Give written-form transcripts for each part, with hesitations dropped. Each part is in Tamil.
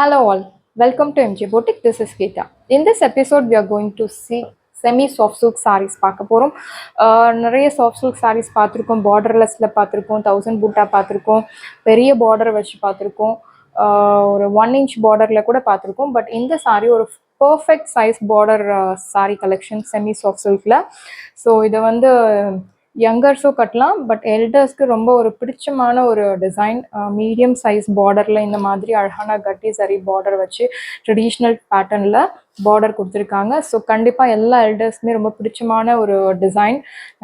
Hello all, welcome to MJ Boutique. This is Geeta. In this episode, we are going to see semi soft silk sarees. பார்க்க போறோம். நிறைய soft silk sarees பார்த்துருக்கோம், borderlessல பார்த்துருக்கோம், 1000 பூட்டா பார்த்துருக்கோம், பெரிய border வச்சு பார்த்துருக்கோம், ஒரு 1 inch borderல கூட பார்த்துருக்கோம். பட் இந்த saree ஒரு perfect size border saree collection semi soft silkல. ஸோ இதை வந்து யங்கர்ஸும் கட்டலாம், பட் எல்டர்ஸ்க்கு ரொம்ப ஒரு பிடிச்சமான ஒரு டிசைன். மீடியம் சைஸ் பார்டரில் இந்த மாதிரி அழகான கட்டி சரி பார்டர் வச்சு ட்ரெடிஷ்னல் பேட்டர்னில் பார்டர் கொடுத்துருக்காங்க. ஸோ கண்டிப்பாக எல்லா எல்டர்ஸ்க்குமே ரொம்ப பிடிச்சமான ஒரு டிசைன்.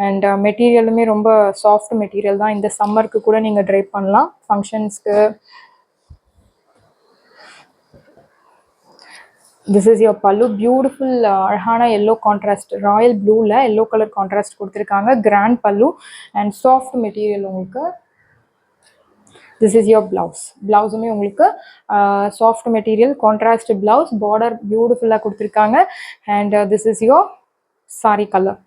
அண்ட் மெட்டீரியலுமே ரொம்ப சாஃப்ட் மெட்டீரியல் தான். இந்த சம்மருக்கு கூட நீங்கள் ட்ரை பண்ணலாம், ஃபங்க்ஷன்ஸ்க்கு. This is your pallu. Beautiful அழகான yellow contrast, royal blueல yellow color contrast கொடுத்துருக்காங்க. grand pallu and soft material உங்களுக்கு. This is your blouse. Blouseமே உங்களுக்கு soft material contrast blouse, border beautifulா கொடுத்துருக்காங்க. And this is your saree color.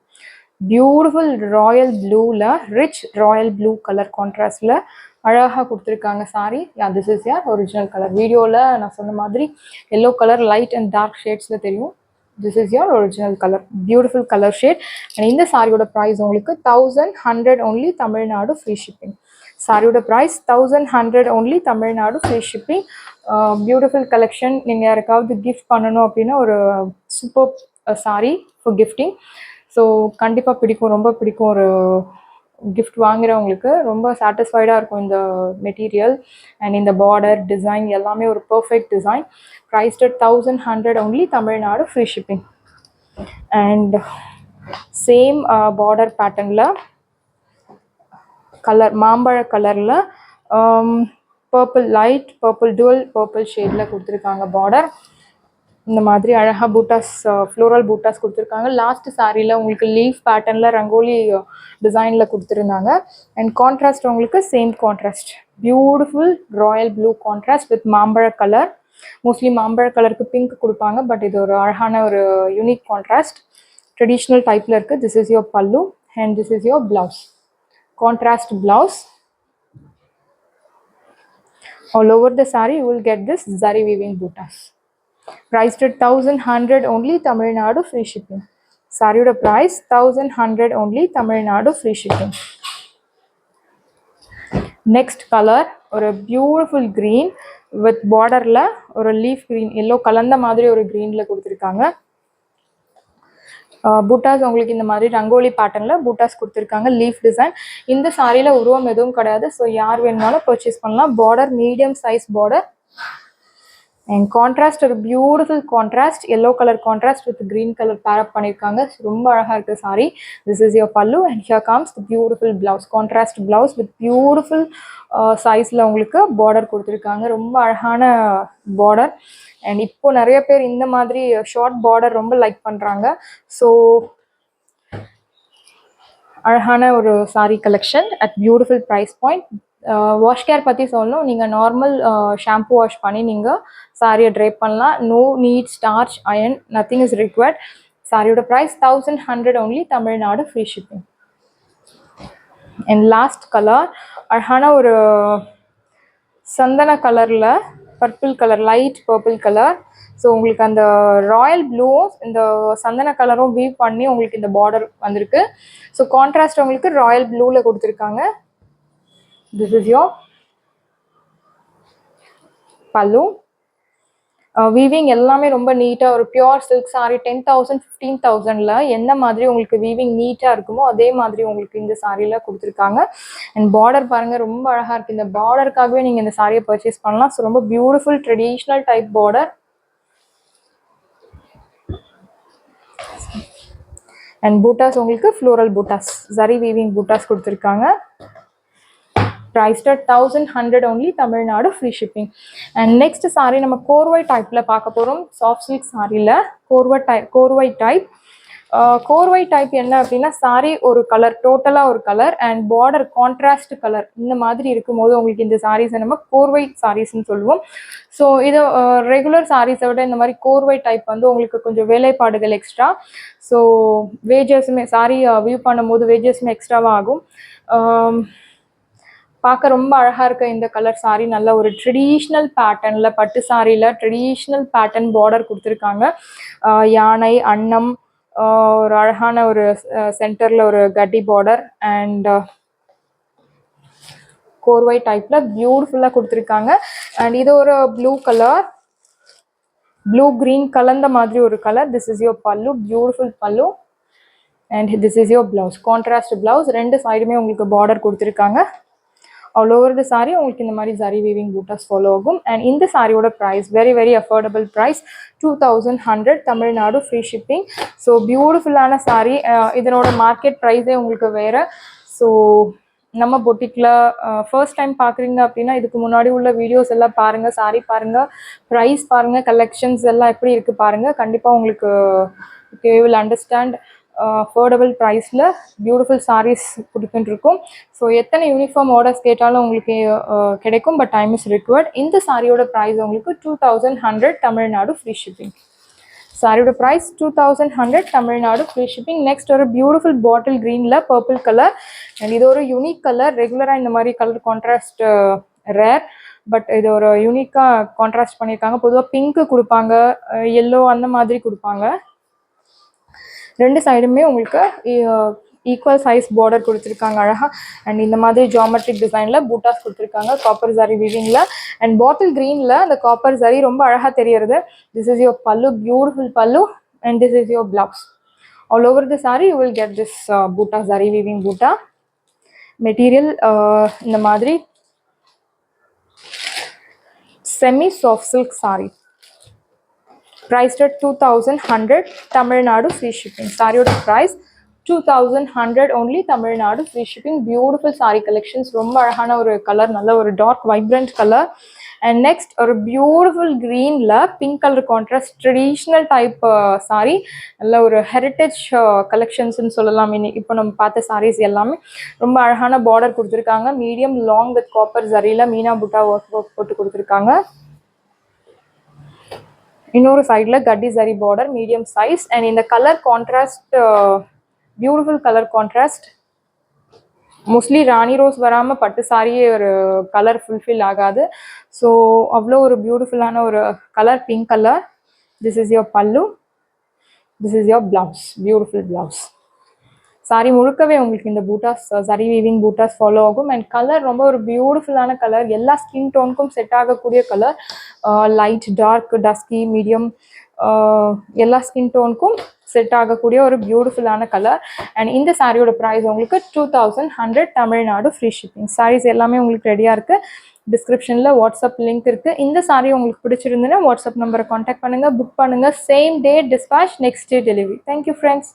Beautiful royal blueல rich royal blue color contrastல அழகாக கொடுத்துருக்காங்க sari. This is your original colour. வீடியோவில் நான் சொன்ன மாதிரி yellow colour light and dark ஷேட்ஸில் தெரியும். This is your original colour, beautiful colour shade. And இந்த சாரியோட ப்ரைஸ் உங்களுக்கு 1100 only, தமிழ்நாடு ஃப்ரீ ஷிப்பிங். சாரியோட price 1100 only, Tamil Nadu free shipping. Beautiful collection. நீங்கள் யாருக்காவது கிஃப்ட் பண்ணணும் அப்படின்னா ஒரு super sari for gifting. So கண்டிப்பாக பிடிக்கும், ரொம்ப பிடிக்கும். ஒரு கிஃப்ட் வாங்குறவங்களுக்கு ரொம்ப சாட்டிஸ்ஃபைடாக இருக்கும் இந்த மெட்டீரியல். அண்ட் இந்த பார்டர் டிசைன் எல்லாமே ஒரு perfect design. Priced at 1100 only, Tamil Nadu free shipping. And same border பேட்டர்னில் கலர் மாம்பழ கலரில் purple light purple dual purple ஷேடில் கொடுத்துருக்காங்க பார்டர். இந்த மாதிரி அழகாக பூட்டாஸ், ஃப்ளோரல் பூட்டாஸ் கொடுத்துருக்காங்க. லாஸ்ட் சாரியில் உங்களுக்கு லீஃப் பேட்டர்னில் ரங்கோலி டிசைனில் கொடுத்துருந்தாங்க. அண்ட் கான்ட்ராஸ்ட் உங்களுக்கு same contrast, beautiful Royal blue contrast with மாம்பழ கலர். மோஸ்ட்லி மாம்பழ கலருக்கு பிங்க் கொடுப்பாங்க, பட் இது ஒரு அழகான ஒரு யூனிக் கான்ட்ராஸ்ட். ட்ரெடிஷ்னல் டைப்பில் இருக்குது. This is your pallu and this is your blouse, contrast blouse. All over the saree you will get this zari weaving buttas. Priced at 1100 only, Tamil Nadu free shipping. சாரியோட price 1100 only, Tamil Nadu free shipping. Next colour ஒரு பியூட்டிஃபுல் க்ரீன் வித் பார்டரில் ஒரு லீஃப் க்ரீன், எல்லோ கலந்த மாதிரி ஒரு க்ரீனில் கொடுத்துருக்காங்க. பூட்டாஸ் உங்களுக்கு இந்த மாதிரி ரங்கோலி பேட்டர்னில் பூட்டாஸ் கொடுத்துருக்காங்க, லீஃப் டிசைன். இந்த சாரியில் உருவம் எதுவும் கிடையாது. ஸோ யார் வேணுனாலும் பர்ச்சேஸ் பண்ணலாம். Border medium size border. And contrast ஒரு beautiful contrast, yellow colour contrast with green colour pair up பண்ணியிருக்காங்க. ரொம்ப அழகாக இருக்குது sari. This is your pallu and here comes the beautiful blouse, contrast blouse with beautiful சைஸில் உங்களுக்கு பார்டர் கொடுத்துருக்காங்க. ரொம்ப அழகான பார்டர். அண்ட் இப்போது நிறைய பேர் இந்த மாதிரி ஷார்ட் பார்டர் ரொம்ப லைக் பண்ணுறாங்க. ஸோ அழகான ஒரு sari collection at beautiful price point. Wash care பற்றி சொல்லணும். நீங்கள் நார்மல் ஷாம்பு வாஷ் பண்ணி நீங்கள் சாரியை ட்ரை பண்ணலாம். No need starch iron, nothing is required. சாரியோட price 1100 only, Tamil Nadu free shipping. And last colour அழகான ஒரு சந்தன கலரில் purple colour, light purple colour. So உங்களுக்கு அந்த ராயல் ப்ளூவும் இந்த சந்தன கலரும் வீவ் பண்ணி உங்களுக்கு இந்த பார்டர் வந்திருக்கு. ஸோ கான்ட்ராஸ்ட் உங்களுக்கு ராயல் ப்ளூவில் கொடுத்துருக்காங்க. This is your pallu. Weaving எல்லாமே ரொம்ப நீட்டாக ஒரு பியோர் சில்க் சாரி 10,000 15,000ல எந்த மாதிரி உங்களுக்கு வீவிங் நீட்டாக இருக்குமோ அதே மாதிரி உங்களுக்கு இந்த சாரியில் கொடுத்துருக்காங்க. அண்ட் பார்டர் பாருங்கள், ரொம்ப அழகாக இருக்குது. இந்த பார்டருக்காகவே நீங்கள் இந்த சாரியை பர்ச்சேஸ் பண்ணலாம். ஸோ ரொம்ப beautiful traditional type border. And buttas உங்களுக்கு ஃப்ளோரல் பூட்டாஸ், ஜரி வீவிங் பூட்டாஸ் கொடுத்துருக்காங்க. Prized at 1100 only, Tamil Nadu free shipping. And next sorry நம்ம கோர்வை டைப்பில் பார்க்க போகிறோம். சாஃப்ட் சில்க் சாரியில் கோர்வை டைப். கோர்வை டைப் என்ன அப்படின்னா, சாரி ஒரு கலர், டோட்டலாக ஒரு colour and border contrast colour இந்த மாதிரி இருக்கும்போது உங்களுக்கு இந்த சாரீஸை நம்ம கோர்வை சாரீஸ்ன்னு சொல்லுவோம். ஸோ இது ரெகுலர் சாரீஸை விட இந்த மாதிரி கோர்வை டைப் வந்து உங்களுக்கு கொஞ்சம் வேலைப்பாடுகள் எக்ஸ்ட்ரா. ஸோ வேஜஸுமே சாரி வியூ பண்ணும்போது வேஜஸுமே எக்ஸ்ட்ராவாக ஆகும். பார்க்க ரொம்ப அழகாக இருக்க இந்த கலர் saree நல்ல ஒரு ட்ரெடிஷ்னல் பேட்டர்னில் பட்டு சாரியில் ட்ரெடிஷ்னல் பேட்டர்ன் பார்டர் கொடுத்துருக்காங்க. யானை அன்னம் ஒரு அழகான ஒரு சென்டரில் ஒரு கட்டி பார்டர் அண்ட் கோர்வை டைப்பில் பியூட்டிஃபுல்லாக கொடுத்துருக்காங்க. அண்ட் இது ஒரு ப்ளூ கலர் ப்ளூ green கலந்த மாதிரி ஒரு கலர். திஸ் இஸ் யோர் பல்லு, பியூட்டிஃபுல் பல்லு and this is your blouse, contrast blouse. ரெண்டு சைடுமே உங்களுக்கு பார்டர் கொடுத்துருக்காங்க. ஆல் ஓவர் த சாரி உங்களுக்கு இந்த மாதிரி ஜரி வீவிங் பூட்டாஸ் ஃபாலோ ஆகும். அண்ட் இந்த சாரியோட price very very affordable price 2100 Tamil Nadu free shipping. So பியூட்டிஃபுல்லான சாரி. இதனோட மார்க்கெட் ப்ரைஸே உங்களுக்கு வேறு. ஸோ நம்ம பொட்டிக்கில் ஃபர்ஸ்ட் டைம் பார்க்குறீங்க அப்படின்னா இதுக்கு முன்னாடி உள்ள வீடியோஸ் எல்லாம் பாருங்கள், சாரி பாருங்கள், ப்ரைஸ் பாருங்கள், கலெக்ஷன்ஸ் எல்லாம் எப்படி இருக்குது பாருங்கள். கண்டிப்பாக உங்களுக்கு யூ வில் அண்டர்ஸ்டாண்ட் அஃபோர்டபுள் ப்ரைஸில் பியூட்டிஃபுல் சாரீஸ் கொடுத்துட்டுருக்கோம். ஸோ எத்தனை யூனிஃபார்ம் ஆர்டர்ஸ் கேட்டாலும் உங்களுக்கு கிடைக்கும். But time is required. இந்த சாரியோட ப்ரைஸ் உங்களுக்கு 2100 தமிழ்நாடு ஃப்ரீ ஷிப்பிங். சாரியோட price 2100 Tamil Nadu free shipping. Next ஒரு பியூட்டிஃபுல் பாட்டில் க்ரீனில் பர்பிள் கலர். அண்ட் இது ஒரு யூனிக் கலர். ரெகுலராக இந்த மாதிரி கலர் கான்ட்ராஸ்ட் ரேர். பட் இது ஒரு யூனிக்காக கான்ட்ராஸ்ட் பண்ணியிருக்காங்க. பொதுவாக பிங்க்கு கொடுப்பாங்க, எல்லோ அந்த மாதிரி கொடுப்பாங்க. ரெண்டு சைடுமே உங்களுக்கு ஈக்குவல் சைஸ் பார்டர் கொடுத்துருக்காங்க அழகாக. அண்ட் இந்த மாதிரி ஜாமெட்ரிக் டிசைனில் பூட்டாஸ் கொடுத்துருக்காங்க காப்பர் ஜரி வீவிங்கில். அண்ட் பாட்டில் க்ரீனில் அந்த காப்பர் ஜரி ரொம்ப அழகாக தெரியறது. திஸ் இஸ் யோர் பல்லு, பியூட்டிஃபுல் பல்லு and this is your blouse. All over the sorry you will get this Buta, zari weaving Buta material. இந்த மாதிரி semi soft silk sorry priced at 2100 Tamil Nadu free shipping. சாரியோட price 2100 only Tamil Nadu free shipping. Beautiful saree collections. ரொம்ப அழகான ஒரு கலர், நல்ல ஒரு dark vibrant colour. And next ஒரு பியூட்டிஃபுல் க்ரீனில் pink colour contrast traditional type sari. நல்ல ஒரு ஹெரிட்டேஜ் கலெக்ஷன்ஸ்ன்னு சொல்லலாம். இப்போ நம்ம பார்த்த சாரீஸ் எல்லாமே ரொம்ப அழகான பார்டர் கொடுத்துருக்காங்க. மீடியம் லாங் வித் காப்பர் ஜரியில் மீனா புட்டா ஒர்க் போட்டு கொடுத்துருக்காங்க. இன்னொரு சைடில் கட்டி zari border medium size. And இந்த colour contrast beautiful colour contrast. Mostly rani rose வராமல் பட்டு சாரியே ஒரு கலர் ஃபுல்ஃபில் ஆகாது. ஸோ அவ்வளோ ஒரு பியூட்டிஃபுல்லான ஒரு colour, pink colour. This is your pallu, this is your blouse, beautiful blouse. Sari முழுக்கவே உங்களுக்கு இந்த பூட்டாஸ், சரி வீவிங் பூட்டாஸ் ஃபாலோ ஆகும். அண்ட் கலர் ரொம்ப ஒரு பியூட்டிஃபுல்லான கலர். எல்லா ஸ்கின் டோனுக்கும் செட் ஆகக்கூடிய colour. Light, dark, dusky, medium எல்லா ஸ்கின் டோனுக்கும் செட் ஆகக்கூடிய ஒரு பியூட்டிஃபுல்லான கலர். அண்ட் இந்த சாரியோட ப்ரைஸ் உங்களுக்கு 2100 தமிழ்நாடு ஃப்ரீ ஷிப்பிங். சாரீஸ் எல்லாமே உங்களுக்கு ரெடியாக இருக்குது. டிஸ்கிரிப்ஷனில் வாட்ஸ்அப் லிங்க் இருக்குது. இந்த சாரி உங்களுக்கு பிடிச்சிருந்துன்னா வாட்ஸ்அப் நம்பரை காண்டாக்ட் பண்ணுங்கள், புக் பண்ணுங்கள். Same day dispatch, next day delivery. Thank you friends.